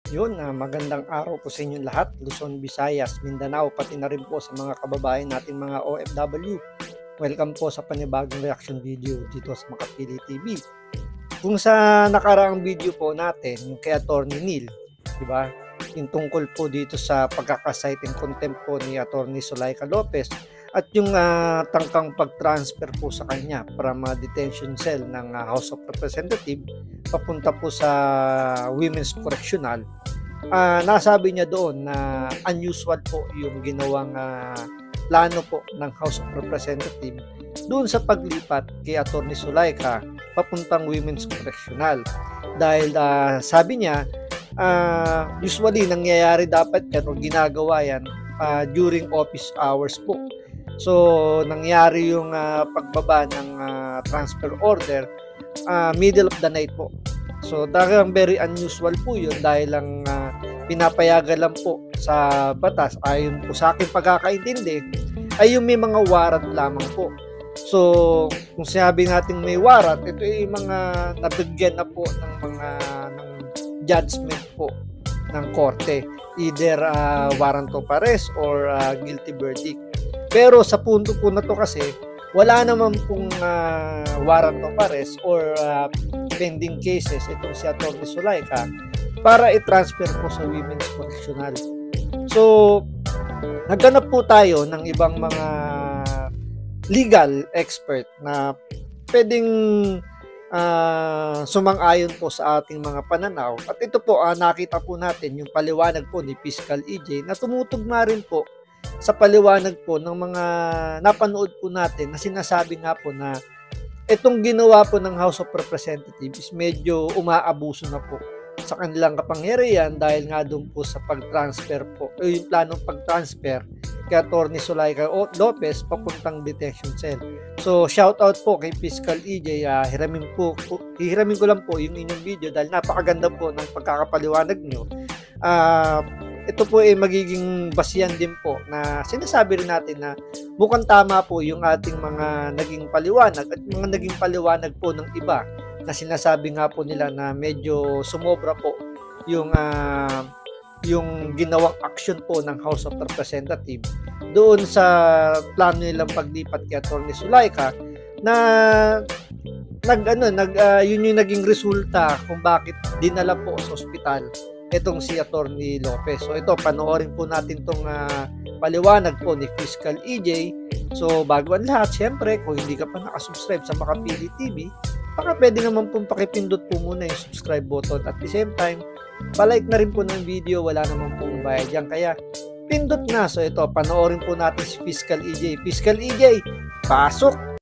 Yun, magandang araw po sa inyong lahat, Luzon, Visayas, Mindanao, pati na rin po sa mga kababayan nating mga OFW. Welcome po sa panibagong reaction video dito sa Makapili TV. Kung sa nakaraang video po natin, yung kay Attorney Neil, di ba? Yung tungkol po dito sa pagkakasite and contempt po ni Attorney Zulaika Lopez at yung tangkang pag-transfer po sa kanya from detention cell ng House of Representatives papunta po sa Women's Correctional. Nasabi niya doon na unusual po yung ginawang plano po ng House of Representatives doon sa paglipat kay Attorney Zulaika papuntang Women's Correctional. Dahil sabi niya, usually nangyayari dapat yan o ginagawa yan during office hours po. So, nangyari yung pagbaba ng transfer order middle of the night po. So, talagang very unusual po yun dahil lang pinapayagan lang po sa batas ayon po sa aking pagkakaintindi ay yung may mga warrant lamang po. So, kung sinabi natin may warrant, ito ay mga nabigyan na po ng mga ng judgment po ng korte, either warrant of arrest or guilty verdict. Pero sa punto po na to kasi wala naman pong warrant of arrest or pending cases itong si Atty. Zulaika para i-transfer po sa Women's Correctional. So, naghanap po tayo ng ibang mga legal expert na pwedeng sumang-ayon po sa ating mga pananaw. At ito po, nakita po natin yung paliwanag po ni Fiscal EJ na tumutugma rin po sa paliwanag po ng mga napanood po natin na sinasabi nga po na itong ginawa po ng House of Representatives medyo umaabuso na po sa kanilang kapangyarihan dahil nga doon po sa pag-transfer po o yung planong pag-transfer kay Atty. Zulaika Lopez papuntang detention cell. So shout out po kay Fiscal EJ, hiramin ko lang po yung inyong video dahil napakaganda po ng pagkakapaliwanag nyo. Ito po ay magiging basihan din po na sinasabi rin natin na mukhang tama po yung ating mga naging paliwanag at mga naging paliwanag po ng iba na sinasabi nga po nila na medyo sumobra po yung ginawang action po ng House of Representatives doon sa plano nilang paglipat kay Atty. Zulaika na yun yung naging resulta kung bakit dinala po sa ospital itong si Atty. Lopez. So ito, panoorin po natin itong paliwanag po ni Fiscal EJ. So bago ang lahat, syempre, kung hindi ka pa nakasubscribe sa Makapili TV, baka pwede naman pong pakipindot po muna yung subscribe button. At the same time, palike na rin po ng video, wala naman pong bayad yan. Kaya pindot na. So ito, panoorin po natin si Fiscal EJ. Fiscal EJ, pasok!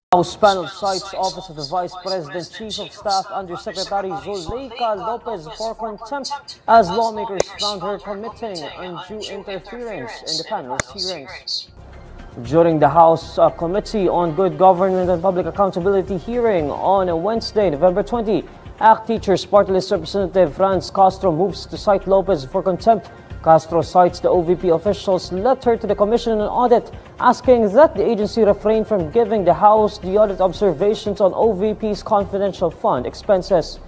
House panel cites Office of the Vice President Chief of Staff Undersecretary Zulaika Lopez for contempt as lawmakers found her committing undue interference in the panel's hearings. During the House Committee on Good Government and Public Accountability hearing on Wednesday, November 20, ACT Teachers Party List Representative Franz Castro moves to cite Lopez for contempt. Castro cites the OVP officials' letter to the Commission on Audit asking that the agency refrain from giving the House the audit observations on OVP's confidential fund expenses.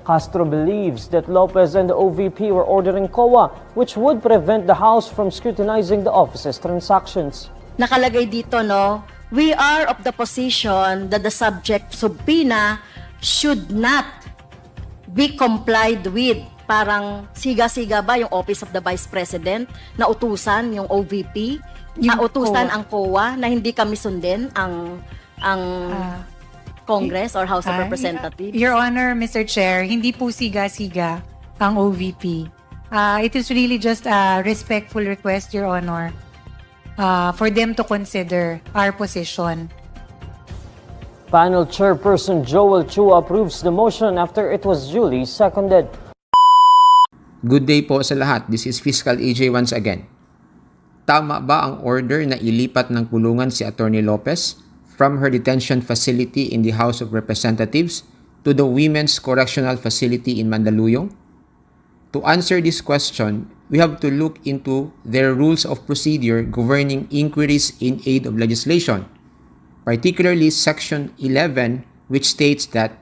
Castro believes that Lopez and the OVP were ordering COA, which would prevent the House from scrutinizing the office's transactions. Nakalagay dito, no, we are of the position that the subject subpoena should not be complied with. Parang siga-siga ba yung Office of the Vice President na utusan yung OVP, utusan ang COA na hindi kami sundin ang Congress or House of Representatives? Your Honor, Mr. Chair, hindi po siga-siga ang OVP. It is really just a respectful request, Your Honor, for them to consider our position. Panel Chairperson Joel Chu approves the motion after it was duly seconded. Good day po sa lahat. This is Fiscal EJ once again. Tama ba ang order na ilipat ng kulungan si Atty. Lopez from her detention facility in the House of Representatives to the Women's Correctional Facility in Mandaluyong? To answer this question, we have to look into their rules of procedure governing inquiries in aid of legislation, particularly Section 11, which states that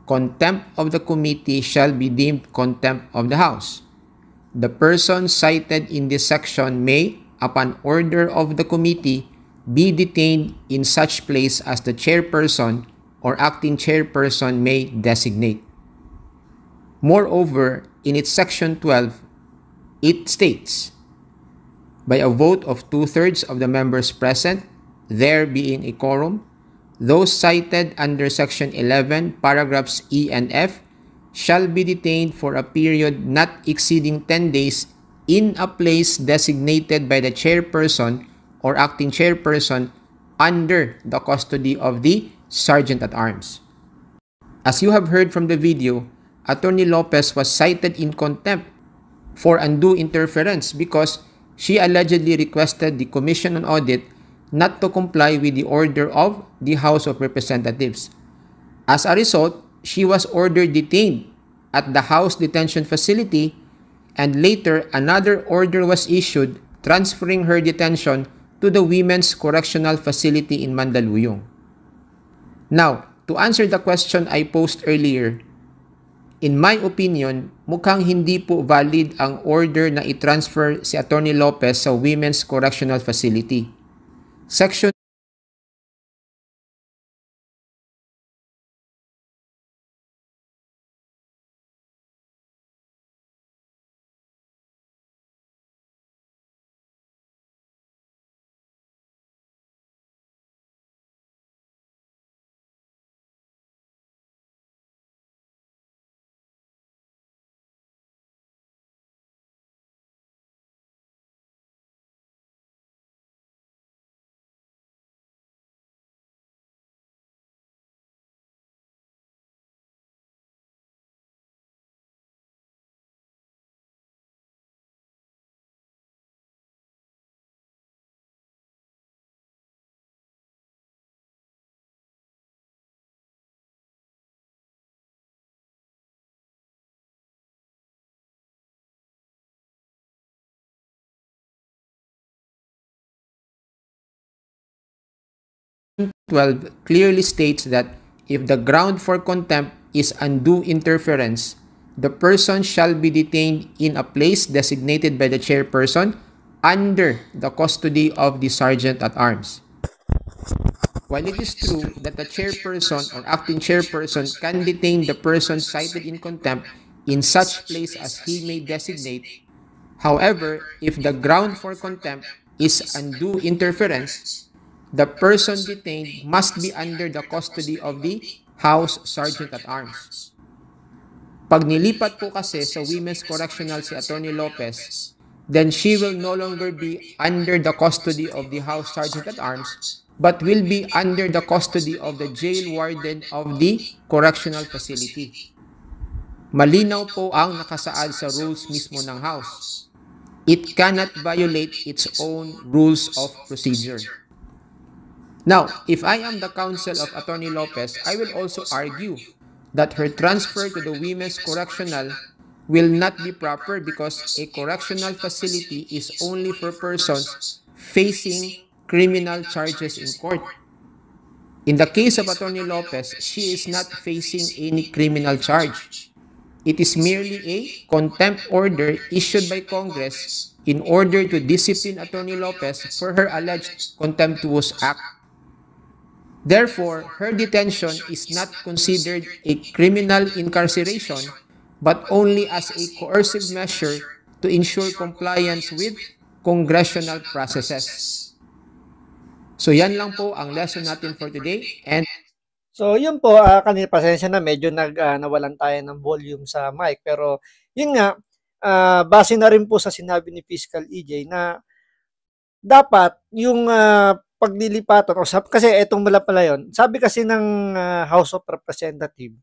contempt of the committee shall be deemed contempt of the House. The person cited in this section may, upon order of the committee, be detained in such place as the chairperson or acting chairperson may designate. Moreover, in its section 12, it states, by a vote of 2/3 of the members present, there being a quorum, those cited under section 11, paragraphs E and F, shall be detained for a period not exceeding 10 days in a place designated by the chairperson or acting chairperson under the custody of the Sergeant at Arms. As you have heard from the video, Attorney Lopez was cited in contempt for undue interference because she allegedly requested the Commission on Audit not to comply with the order of the House of Representatives. As a result, she was ordered detained at the House Detention Facility, and later another order was issued transferring her detention to the Women's Correctional Facility in Mandaluyong. Now, to answer the question I posed earlier, in my opinion, mukhang hindi po valid ang order na i-transfer si Attorney Lopez sa Women's Correctional Facility. Section clearly states that if the ground for contempt is undue interference, the person shall be detained in a place designated by the chairperson under the custody of the Sergeant at Arms. While it is true that the chairperson or acting chairperson can detain the person cited in contempt in such place as he may designate, however, if the ground for contempt is undue interference, the person detained must be under the custody of the House Sergeant at Arms. Pag nilipat po kasi sa Women's Correctional si Attorney Lopez, then she will no longer be under the custody of the House Sergeant at Arms, but will be under the custody of the jail warden of the correctional facility. Malinaw po ang nakasaad sa rules mismo ng House. It cannot violate its own rules of procedure. Now, if I am the counsel of Attorney Lopez, I will also argue that her transfer to the Women's Correctional will not be proper because a correctional facility is only for persons facing criminal charges in court. In the case of Attorney Lopez, she is not facing any criminal charge. It is merely a contempt order issued by Congress in order to discipline Attorney Lopez for her alleged contemptuous act. Therefore, her detention is not considered a criminal incarceration, but only as a coercive measure to ensure compliance with congressional processes. So yan lang po ang lesson natin for today. And So yun po, kanina pasensya na medyo nawalan tayo ng volume sa mic, pero yun nga, base na rin po sa sinabi ni Fiscal EJ na dapat yung paglilipatan kasi etong pala yun, sabi kasi ng House of Representatives,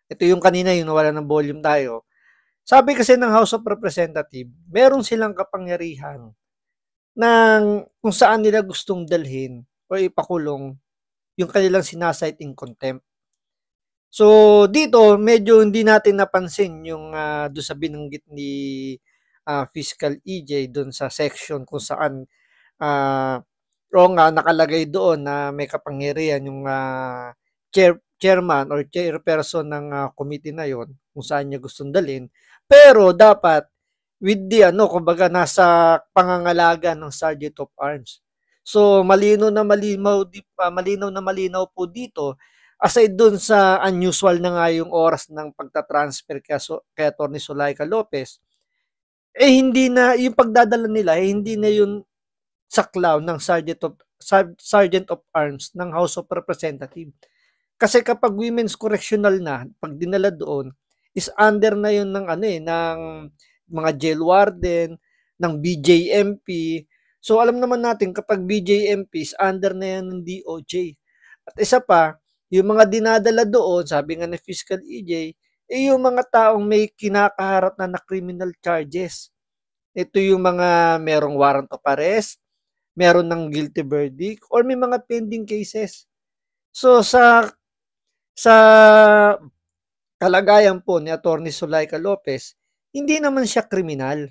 ito yung kanina yung nawala ng volume tayo, sabi kasi ng House of Representatives, meron silang kapangyarihan ng kung saan nila gustong dalhin o ipakulong yung kanilang sinasite in contempt. So dito medyo hindi natin napansin yung doon sa binanggit ni Fiscal EJ doon sa section kung saan nakalagay doon na may kapangyarihan yung chairman or chairperson ng committee na yon kung saan niya gustong dalhin. Pero dapat with the kumbaga nasa pangangalaga ng Sergeant of Arms. So malinaw na malinaw po dito, aside dun sa unusual na nga yung oras ng pagta-transfer kay Atty. Zulaika Lopez, hindi na yung pagdadala nila, hindi na yung saklaw ng Sergeant of Arms ng House of Representatives. Kasi kapag women's correctional na, pag dinala doon, is under na yun ng ng mga jail warden, ng BJMP. So alam naman natin kapag BJMP is under na yan ng DOJ. At isa pa, yung mga dinadala doon, sabi nga ni Fiscal EJ, yung mga taong may kinakaharap na criminal charges. Ito yung mga merong warrant of arrest, meron ng guilty verdict, or may mga pending cases. So sa kalagayan po ni Atty. Zulaika Lopez, hindi naman siya kriminal.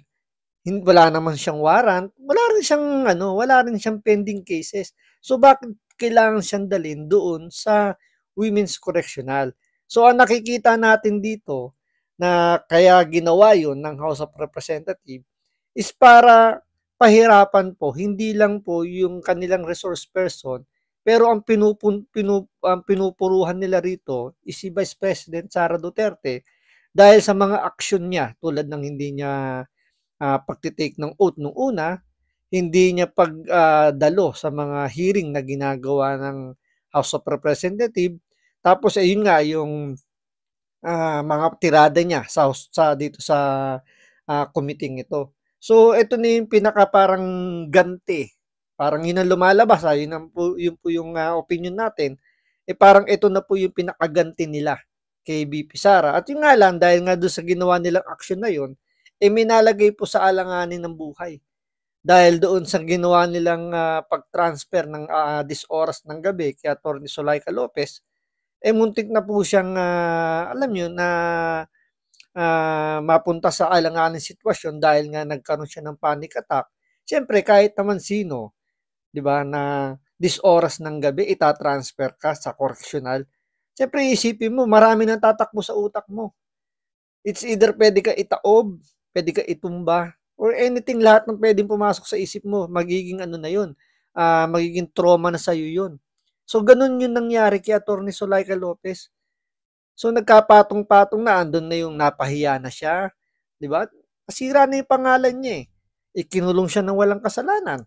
Wala naman siyang warrant, wala rin siyang pending cases. So bakit kailangan siyang dalhin doon sa women's correctional? So ang nakikita natin dito na kaya ginawa yun ng House of Representatives is para pahirapan po, hindi lang po yung kanilang resource person, pero ang pinupuruhan nila rito is si Vice President Sara Duterte dahil sa mga aksyon niya tulad ng hindi niya pagtitake ng oath nung una, hindi niya pagdalo sa mga hearing na ginagawa ng House of Representatives, tapos ayun nga yung mga tirada niya dito sa committee ito. So ito na yung pinaka parang ganti. Parang yun ang lumalabas, yun po yung opinion natin. Parang ito na po yung pinakaganti nila kay VP Sara. At yun nga lang, dahil nga doon sa ginawa nilang action na yun, minalagay po sa alanganin ng buhay. Dahil doon sa ginawa nilang pag-transfer ng this oras ng gabi kay Atty. Zulaika Lopez, muntik na po siyang, alam nyo, na mapunta sa alanganin sitwasyon dahil nga nagkaroon siya ng panic attack. Siyempre, kahit naman sino, di ba, na this oras ng gabi, itatransfer ka sa correctional. Siyempre, isipin mo, marami nang tatakbo sa utak mo. It's either pwede ka itaob, pwede ka itumba, or anything, lahat ng pwedeng pumasok sa isip mo, magiging na yun, magiging trauma na sa'yo yun. So, ganun yun nangyari kay Atty. Zulaika Lopez. So, nagkapatong-patong na, andun na yung napahiya na siya, di ba? Nasira na yung pangalan niya eh. Ikinulong siya ng walang kasalanan.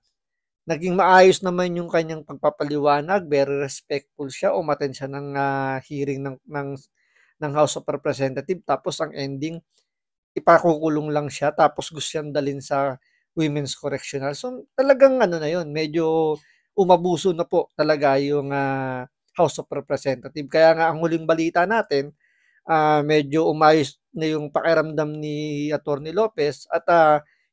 Naging maayos naman yung kanyang pagpapaliwanag, very respectful siya, umattend siya ng hearing ng House of Representatives, tapos ang ending, ipakukulong lang siya, tapos gusto siyang dalhin sa women's correctional. So talagang na yun, medyo umabuso na po talaga yung House of Representatives. Kaya nga ang huling balita natin, medyo umayos na yung pakiramdam ni Atty. Lopez at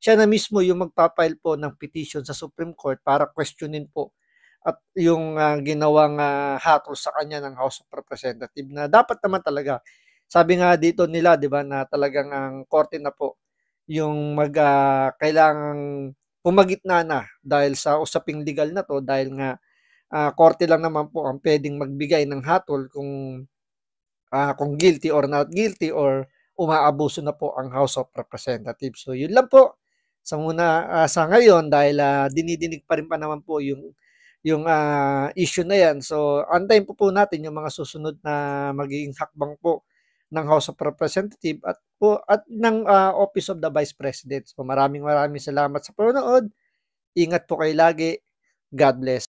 siya na mismo yung magpapile po ng petition sa Supreme Court para questionin po at yung ginawang hatol sa kanya ng House of Representatives na dapat naman talaga. Sabi nga dito nila, di ba, na talagang ang korte na po yung kailangang pumagitna na dahil sa usaping legal na to dahil nga korte lang naman po ang pwedeng magbigay ng hatol kung guilty or not guilty or umaabuso na po ang House of Representatives. So yun lang po sa ngayon dahil dinidinig pa rin pa naman po yung issue na yan. So antayin po natin yung mga susunod na magiging hakbang po ng House of Representatives at ng Office of the Vice President. So maraming salamat sa panonood. Ingat po kayo lagi. God bless.